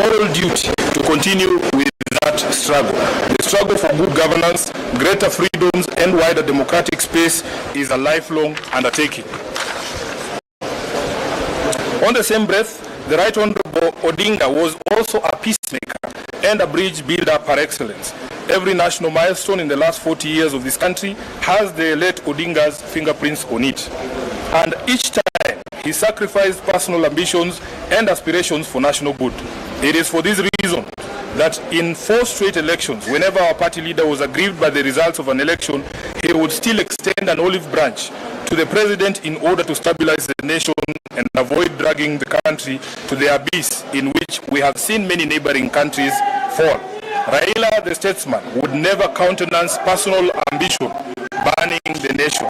moral duty to continue with that struggle. The struggle for good governance, greater freedoms, and wider democratic space is a lifelong undertaking. On the same breath, the Right Honorable Odinga was also a peacemaker and a bridge builder par excellence. Every national milestone in the last 40 years of this country has the late Odinga's fingerprints on it. And each time, he sacrificed personal ambitions and aspirations for national good. It is for this reason that in 4 straight elections, whenever our party leader was aggrieved by the results of an election, he would still extend an olive branch to the president in order to stabilize the nation and avoid dragging the country to the abyss in which we have seen many neighboring countries fall. Raila, the statesman, would never countenance personal ambition burning the nation.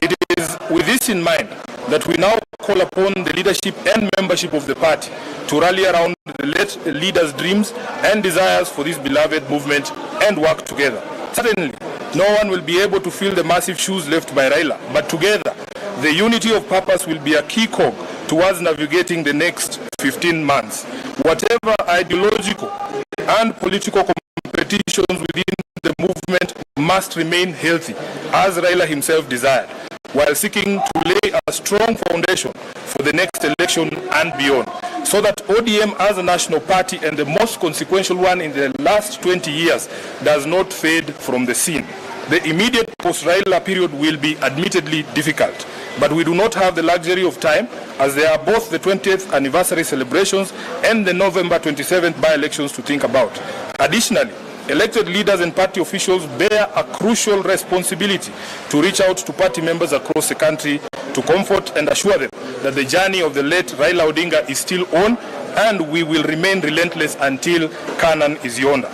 It is with this in mind that we now call upon the leadership and membership of the party to rally around the late leader's dreams and desires for this beloved movement and work together. Certainly, no one will be able to fill the massive shoes left by Raila, but together, the unity of purpose will be a key cog towards navigating the next 15 months. Whatever ideological and political competitions within the movement must remain healthy, as Raila himself desired, while seeking to lay a strong foundation for the next election and beyond, so that ODM as a national party and the most consequential one in the last 20 years does not fade from the scene. The immediate post-Raila period will be admittedly difficult, but we do not have the luxury of time, as there are both the 20th anniversary celebrations and the November 27th by-elections to think about. Additionally, elected leaders and party officials bear a crucial responsibility to reach out to party members across the country to comfort and assure them that the journey of the late Raila Odinga is still on, and we will remain relentless until Canaan is yonder.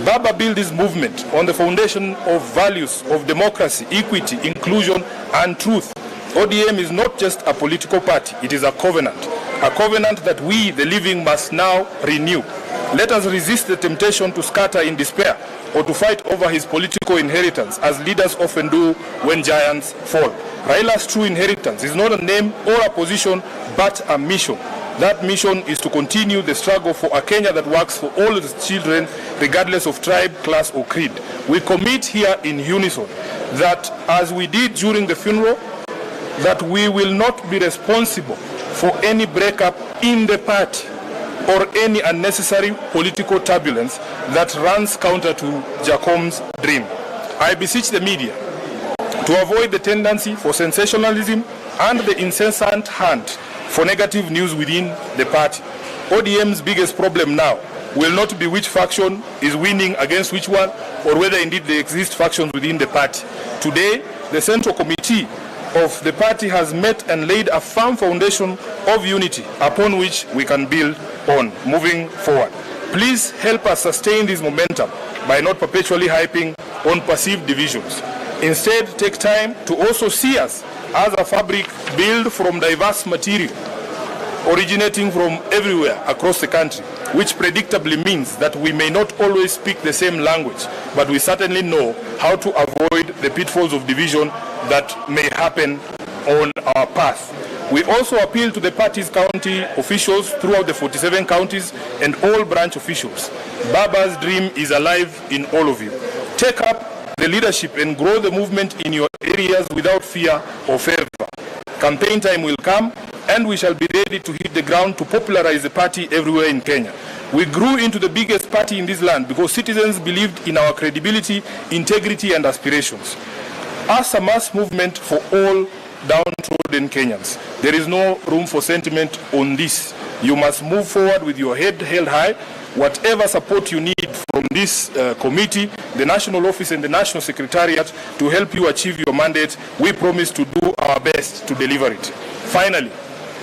Baba built this movement on the foundation of values of democracy, equity, inclusion, and truth. ODM is not just a political party, it is a covenant that we, the living, must now renew. Let us resist the temptation to scatter in despair or to fight over his political inheritance, as leaders often do when giants fall. Raila's true inheritance is not a name or a position, but a mission. That mission is to continue the struggle for a Kenya that works for all its children, regardless of tribe, class, or creed. We commit here in unison that, as we did during the funeral, that we will not be responsible for any breakup in the party or any unnecessary political turbulence that runs counter to Jacom's dream. I beseech the media to avoid the tendency for sensationalism and the incessant hunt for negative news within the party. ODM's biggest problem now will not be which faction is winning against which one, or whether indeed there exist factions within the party. Today, the Central Committee of the party has met and laid a firm foundation of unity upon which we can build on moving forward. Please help us sustain this momentum by not perpetually hyping on perceived divisions. Instead, take time to also see us as a fabric built from diverse material originating from everywhere across the country, which predictably means that we may not always speak the same language, but we certainly know how to avoid the pitfalls of division that may happen on our path. We also appeal to the party's county officials throughout the 47 counties and all branch officials. Baba's dream is alive in all of you. Take up the leadership and grow the movement in your areas without fear or favor. Campaign time will come, and we shall be ready to hit the ground to popularize the party everywhere in Kenya. We grew into the biggest party in this land because citizens believed in our credibility, integrity, and aspirations. As a mass movement for all downtrodden Kenyans, there is no room for sentiment on this. You must move forward with your head held high. Whatever support you need from this committee, the National Office and the National Secretariat to help you achieve your mandate, we promise to do our best to deliver it. Finally,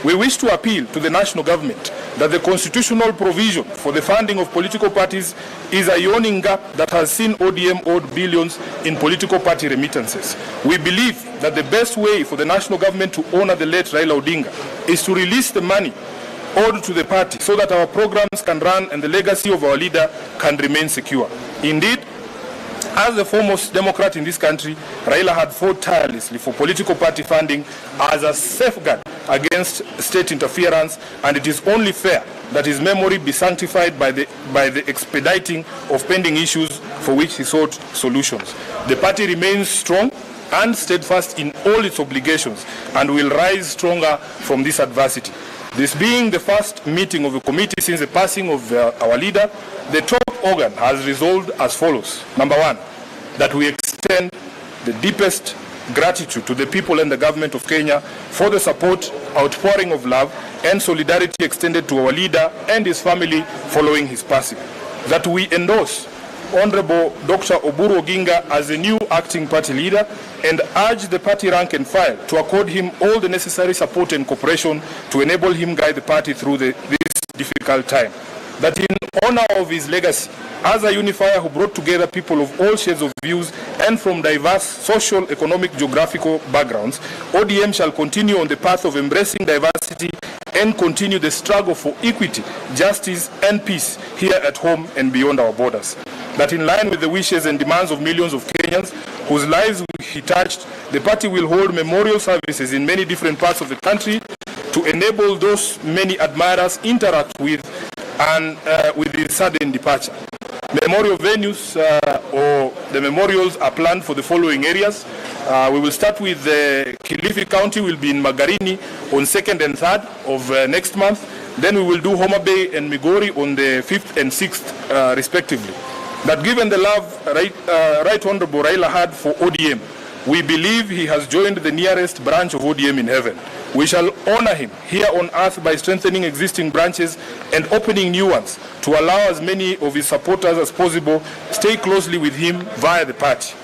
we wish to appeal to the national government that the constitutional provision for the funding of political parties is a yawning gap that has seen ODM owed billions in political party remittances. We believe that the best way for the national government to honor the late Raila Odinga is to release the money owed to the party so that our programs can run and the legacy of our leader can remain secure. Indeed, as the foremost Democrat in this country, Raila had fought tirelessly for political party funding as a safeguard against state interference, and it is only fair that his memory be sanctified by the expediting of pending issues for which he sought solutions. The party remains strong and steadfast in all its obligations and will rise stronger from this adversity. This being the first meeting of the committee since the passing of our leader, the top organ has resolved as follows. Number one, that we extend the deepest gratitude to the people and the government of Kenya for the support, outpouring of love and solidarity extended to our leader and his family following his passing. That we endorse Honorable Dr. Oburu Oginga as the new acting party leader and urge the party rank and file to accord him all the necessary support and cooperation to enable him guide the party through this difficult time. That in honor of his legacy as a unifier who brought together people of all shades of views and from diverse social, economic, geographical backgrounds, ODM shall continue on the path of embracing diversity and continue the struggle for equity, justice and peace here at home and beyond our borders. That in line with the wishes and demands of millions of Kenyans whose lives he touched, the party will hold memorial services in many different parts of the country to enable those many admirers interact with and with his sudden departure. Memorial venues or the memorials are planned for the following areas. We will start with Kilifi County, will be in Magarini on 2nd and 3rd of next month. Then we will do Homa Bay and Migori on the 5th and 6th respectively. That given the love Right Honorable Raila had for ODM, we believe he has joined the nearest branch of ODM in heaven. We shall honor him here on earth by strengthening existing branches and opening new ones to allow as many of his supporters as possible stay closely with him via the party.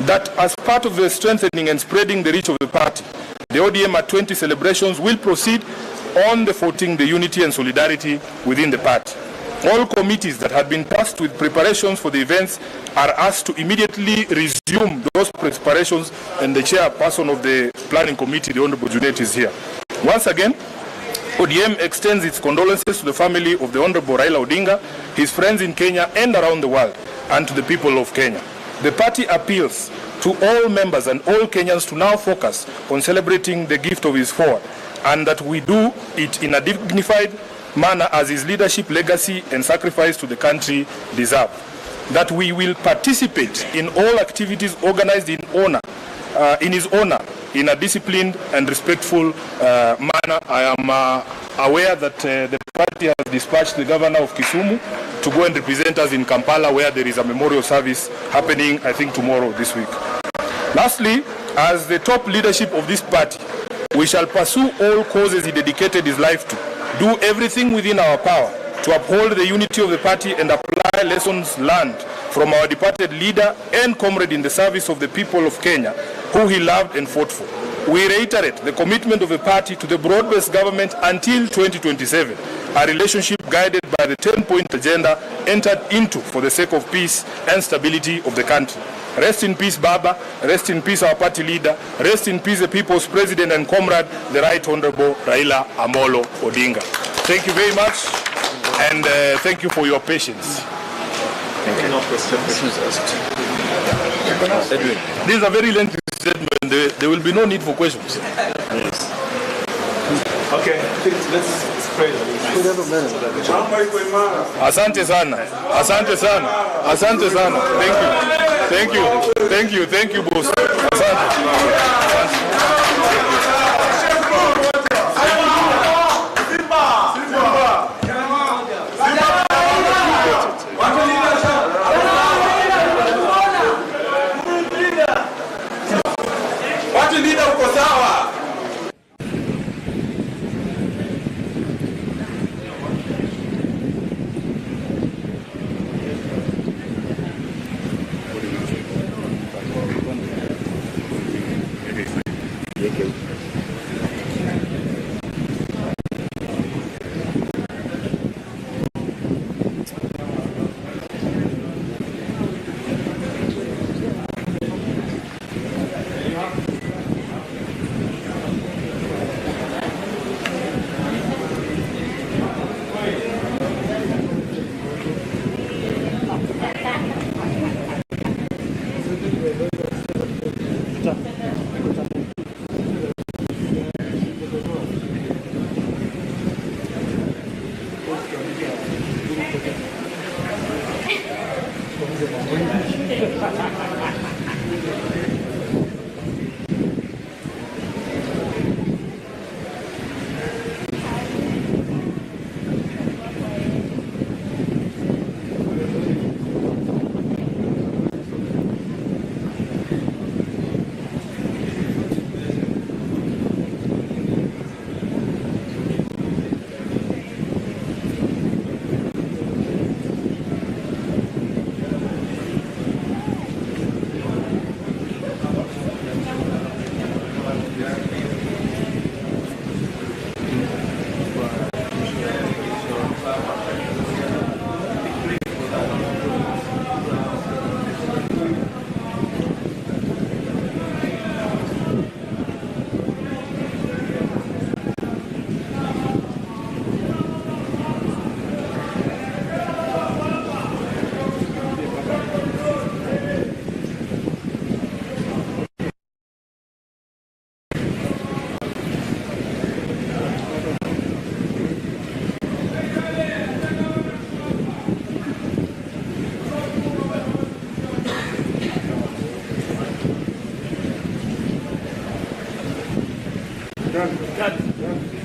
That as part of the strengthening and spreading the reach of the party, the ODM at 20 celebrations will proceed on the footing the unity and solidarity within the party. All committees that had been tasked with preparations for the events are asked to immediately resume those preparations, and the chairperson of the planning committee, the Honorable Junet, is here. Once again, ODM extends its condolences to the family of the Honorable Raila Odinga, his friends in Kenya and around the world, and to the people of Kenya. The party appeals to all members and all Kenyans to now focus on celebrating the gift of his forward, and that we do it in a dignified manner as his leadership, legacy and sacrifice to the country deserve. That we will participate in all activities organized in his honor in a disciplined and respectful manner. I am aware that the party has dispatched the governor of Kisumu to go and represent us in Kampala, where there is a memorial service happening, I think, tomorrow this week. Lastly, as the top leadership of this party, we shall pursue all causes he dedicated his life to, do everything within our power to uphold the unity of the party and apply lessons learned from our departed leader and comrade in the service of the people of Kenya, who he loved and fought for. We reiterate the commitment of the party to the broad-based government until 2027, a relationship guided by the 10-point agenda entered into for the sake of peace and stability of the country. Rest in peace, Baba. Rest in peace, our party leader. Rest in peace, the people's president and comrade, the Right Honorable Raila Amolo Odinga. Thank you very much, and thank you for your patience. Thank you. No questions asked. This is a very lengthy statement. There will be no need for questions. Yes. Okay, let's pray. Asante sana. Asante sana. Asante sana. Thank you. Thank you. Thank you. Thank you, boss. Asante. Done.